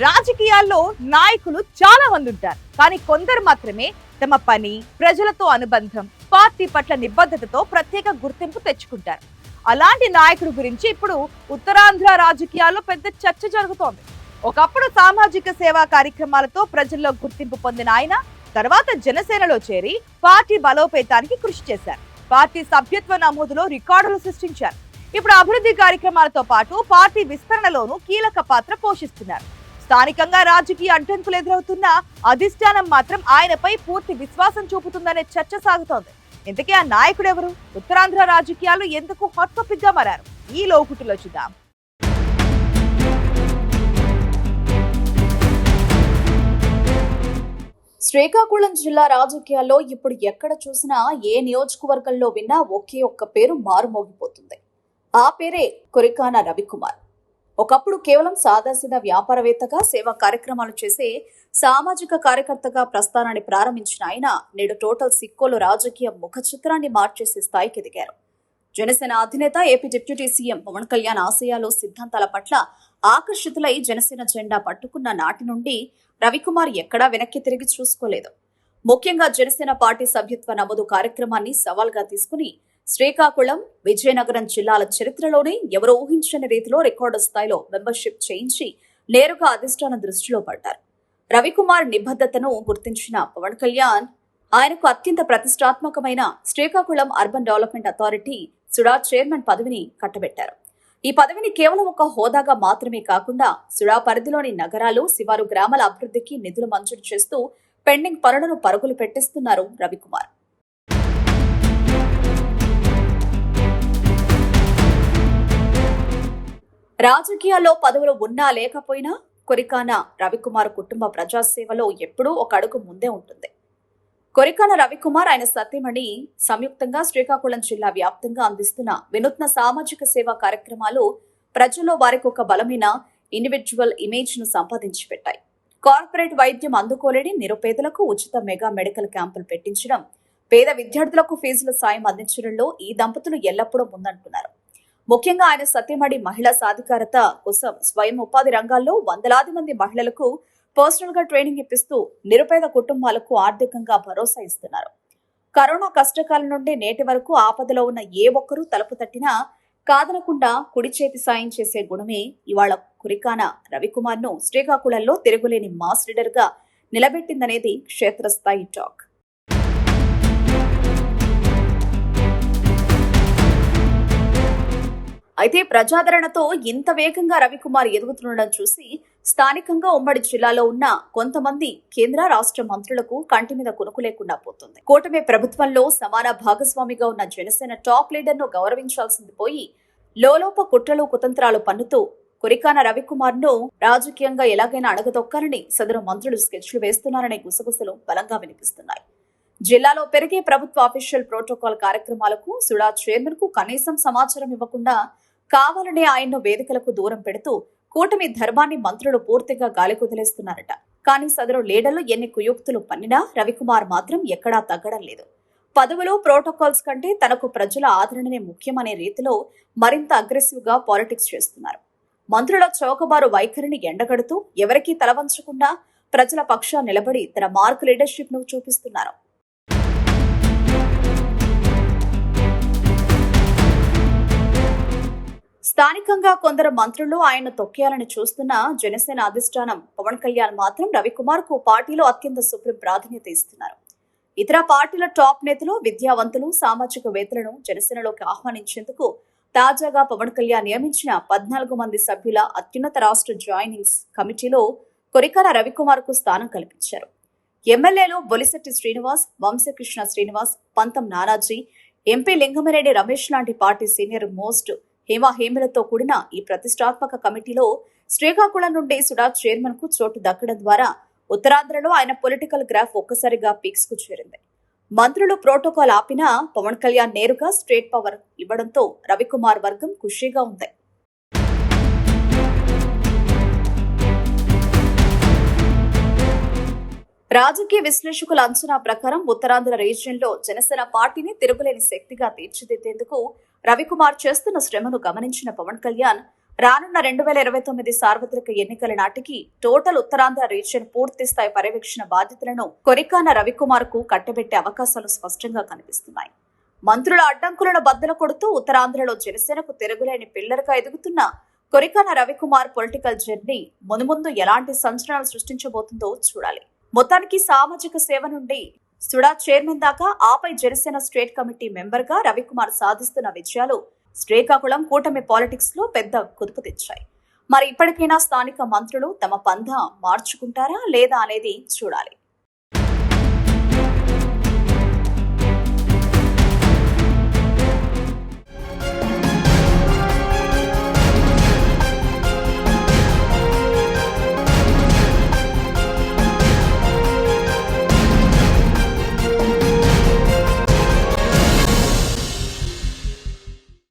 రాజకీయాల్లో నాయకులు చాలా మంది ఉంటారు, కానీ కొందరు మాత్రమే తమ పని, ప్రజలతో అనుబంధం, పార్టీ పట్ల నిబద్ధతతో ప్రత్యేక గుర్తింపు తెచ్చుకుంటారు. అలాంటి నాయకుడి గురించి ఇప్పుడు ఉత్తరాంధ్ర రాజకీయాల్లో పెద్ద చర్చ జరుగుతోంది. ఒకప్పుడు సామాజిక సేవా కార్యక్రమాలతో ప్రజల్లో గుర్తింపు పొందిన ఆయన తర్వాత జనసేనలో చేరి పార్టీ బలోపేతానికి కృషి చేశారు. పార్టీ సభ్యత్వ నమోదులో రికార్డులు సృష్టించారు. ఇప్పుడు అభివృద్ధి కార్యక్రమాలతో పాటు పార్టీ విస్తరణలోనూ కీలక పాత్ర పోషిస్తున్నారు. స్థానికంగా రాజకీయ అడ్డంకులు ఎదురవుతున్నా అధిష్టానం మాత్రం ఆయనపై పూర్తి విశ్వాసం చూపుతుందనే చర్చ సాగుతోంది. ఇంతకీ ఆ నాయకుడు ఎవరు? ఉత్తరాంధ్ర రాజకీయాలు ఎందుకు హాట్ టాపిక్ గా మారారు? ఈ లోకుటిలో చూద్దాం. శ్రీకాకుళం జిల్లా రాజకీయాల్లో ఇప్పుడు ఎక్కడ చూసినా, ఏ నియోజకవర్గంలో విన్నా ఒకే ఒక్క పేరు మారుమోగిపోతుంది. ఆ పేరే కొరికాన రవికుమార్. ఒకప్పుడు కేవలం సాదాసీదా వ్యాపారవేత్తగా సేవా కార్యక్రమాలు చేసే సామాజిక కార్యకర్తగా ప్రస్థానాన్ని ప్రారంభించిన ఆయన నేడు టోటల్ సిక్కోలు రాజకీయ ముఖ చిత్రాన్ని మార్చేసే స్థాయికి ఎదిగారు. జనసేన అధినేత, AP deputy CM Pawan Kalyan ఆశయాలు, సిద్ధాంతాల పట్ల ఆకర్షితులై జనసేన జెండా పట్టుకున్న నాటి నుండి రవికుమార్ ఎక్కడా వెనక్కి తిరిగి చూసుకోలేదు. ముఖ్యంగా జనసేన పార్టీ సభ్యత్వ నమోదు కార్యక్రమాన్ని సవాల్గా తీసుకుని శ్రీకాకుళం, విజయనగరం జిల్లాల చరిత్రలోనే ఎవరూ ఊహించని రీతిలో రికార్డు స్థాయిలో మెంబర్షిప్ చేయించి నేరుగా అధిష్టానం దృష్టిలో పడ్డారు. రవికుమార్ నిబద్ధతను గుర్తించిన పవన్ కళ్యాణ్ ఆయనకు అత్యంత ప్రతిష్టాత్మకమైన Srikakulam urban development authority SUDA chairman పదవిని కట్టబెట్టారు. ఈ పదవిని కేవలం ఒక హోదాగా మాత్రమే కాకుండా సుడా పరిధిలోని నగరాలు, శివారు గ్రామాల అభివృద్ధికి నిధులు మంజూరు చేస్తూ పెండింగ్ పనులను పరుగులు పెట్టిస్తున్నారు రవికుమార్. రాజకీయాల్లో పదవులు ఉన్నా లేకపోయినా కొరికాన రవికుమార్ కుటుంబ ప్రజాసేవలో ఎప్పుడూ ఒక అడుగు ముందే ఉంటుంది. కొరికాన రవికుమార్, ఆయన సతీమణి సంయుక్తంగా శ్రీకాకుళం జిల్లా వ్యాప్తంగా అందిస్తున్న వినూత్న సామాజిక సేవా కార్యక్రమాలు ప్రజల్లో వారికి ఒక బలమైన ఇండివిడ్యువల్ ఇమేజ్ ను సంపాదించి పెట్టాయి. కార్పొరేట్ వైద్యం అందుకోలేని నిరుపేదలకు ఉచిత మెగా మెడికల్ క్యాంపులు పెట్టించడం, పేద విద్యార్థులకు ఫీజుల సాయం అందించడంలో ఈ దంపతులు ఎల్లప్పుడూ ముందంటున్నారు. ముఖ్యంగా ఆయన సతీమణి మహిళా సాధికారత కోసం స్వయం ఉపాధి రంగాల్లో వందలాది మంది మహిళలకు పర్సనల్ గా ట్రైనింగ్ ఇప్పిస్తూ నిరుపేద కుటుంబాలకు ఆర్థికంగా భరోసా ఇస్తున్నారు. కరోనా కష్టకాలం నుండి నేటి వరకు ఆపదలో ఉన్న ఏ ఒక్కరూ తలుపు తట్టినా కాదనకుండా కుడి చేతి సాయం చేసే గుణమే ఇవాళ కొరికాన రవికుమార్ ను శ్రీకాకుళంలో తిరుగులేని మాస్ లీడర్ గా నిలబెట్టిందనేది క్షేత్రస్థాయి టాక్. అయితే ప్రజాదరణతో ఇంత వేగంగా రవికుమార్ ఎదుగుతుండడం చూసి స్థానికంగా ఉమ్మడి జిల్లాలో ఉన్న కొంతమంది కేంద్ర, రాష్ట్ర మంత్రులకు కంటి మీద కునుకు లేకుండా పోతుంది. కూటమి ప్రభుత్వంలో సమాన భాగస్వామిగా ఉన్న జనసేన టాప్ లీడర్ ను గౌరవించాల్సింది పోయి లోలోప కుట్రలు, కుతంత్రాలు పన్నుతూ కొరికాన రవికుమార్ ను రాజకీయంగా ఎలాగైనా అణగదొక్కాలని సదరు మంత్రులు స్కెచ్లు వేస్తున్నారనే గుసగుసలు బలంగా వినిపిస్తున్నాయి. జిల్లాలో పెరిగే ప్రభుత్వ అఫీషియల్ ప్రోటోకాల్ కార్యక్రమాలకు సుడా చైర్మన్ కు కనీసం సమాచారం ఇవ్వకుండా కావాలనే ఆయన్ను వేదికలకు దూరం పెడుతూ కూటమి ధర్మాన్ని మంత్రులు పూర్తిగా గాలికొదిలేస్తున్నారట. కానీ సదరు లీడర్లు ఎన్ని కుయుక్తులు పన్నినా రవికుమార్ మాత్రం ఎక్కడా తగ్గడం లేదు. పదవులు, ప్రోటోకాల్స్ కంటే తనకు ప్రజల ఆదరణనే ముఖ్యమనే రీతిలో మరింత అగ్రెసివ్ గా పాలిటిక్స్ చేస్తున్నారు. మంత్రుల చౌకబారు వైఖరిని ఎండగడుతూ ఎవరికీ తలవంచకుండా ప్రజల పక్షా నిలబడి తన మార్క్ లీడర్షిప్ ను చూపిస్తున్నారు. స్థానికంగా కొందరు మంత్రులు ఆయన్ను తొక్కేయాలని చూస్తున్న జనసేన అధిష్టానం పవన్ కళ్యాణ్ మాత్రం రవికుమార్ కు పార్టీలో అత్యంత సుప్రీం ప్రాధాన్యత ఇస్తున్నారు. ఇతర పార్టీల టాప్ నేతలు, విద్యావంతులు, సామాజికవేత్తలను జనసేనలోకి ఆహ్వానించేందుకు తాజాగా పవన్ కళ్యాణ్ నియమించిన 14 మంది సభ్యుల అత్యున్నత రాష్ట్ర జాయినింగ్స్ కమిటీలో కొరికాన రవికుమార్ కు స్థానం కల్పించారు. ఎమ్మెల్యేలు బొలిశెట్టి శ్రీనివాస్, వంశకృష్ణ శ్రీనివాస్, పంతం నానాజీ, ఎంపీ లింగమరెడ్డి రమేష్ లాంటి పార్టీ సీనియర్ మోస్ట్ హేమలతో కూడిన ఈ ప్రతిష్టాత్మక కమిటీలో శ్రీకాకుళం నుండి సుడా చైర్మన్ కు చోటు దక్కడం ద్వారా ఉత్తరాంధ్రలో ఆయన పొలిటికల్ గ్రాఫ్ ఒక్కసారిగా పీక్స్ కు చేరింది. మంత్రులు ప్రోటోకాల్ ఆపినా పవన్ కళ్యాణ్ నేరుగా స్ట్రేట్ పవర్ ఇవ్వడంతో రవికుమార్ వర్గం ఖుషీగా ఉంది. రాజకీయ విశ్లేషకుల అంచనా ప్రకారం ఉత్తరాంధ్ర రీజియన్లో జనసేన పార్టీని తిరుగులేని శక్తిగా తీర్చిదిద్దేందుకు రవికుమార్ చేస్తున్న శ్రమను గమనించిన పవన్ కళ్యాణ్ రానున్న 2029 సార్వత్రిక ఎన్నికల నాటికి టోటల్ ఉత్తరాంధ్ర రీజియన్ పూర్తి స్థాయి పర్యవేక్షణ బాధ్యతలను కొరికాన రవికుమార్ కు కట్టబెట్టే అవకాశాలు స్పష్టంగా కనిపిస్తున్నాయి. మంత్రుల అడ్డంకులను బద్దలు కొడుతూ ఉత్తరాంధ్రలో జనసేనకు తిరుగులేని పిల్లర్గా ఎదుగుతున్న కొరికాన రవికుమార్ పొలిటికల్ జర్నీ మునుముందు ఎలాంటి సంచలనాలు సృష్టించబోతుందో చూడాలి. మొత్తానికి సామాజిక సేవ నుండి సుడా చైర్మన్ దాకా, ఆపై జనసేన స్టేట్ కమిటీ మెంబర్ గా రవికుమార్ సాధిస్తున్న విజయాలు శ్రీకాకుళం కూటమి పాలిటిక్స్ లో పెద్ద కుదుపు తెచ్చాయి. మరి ఇప్పటికైనా స్థానిక మంత్రులు తమ పంథా మార్చుకుంటారా లేదా అనేది చూడాలి.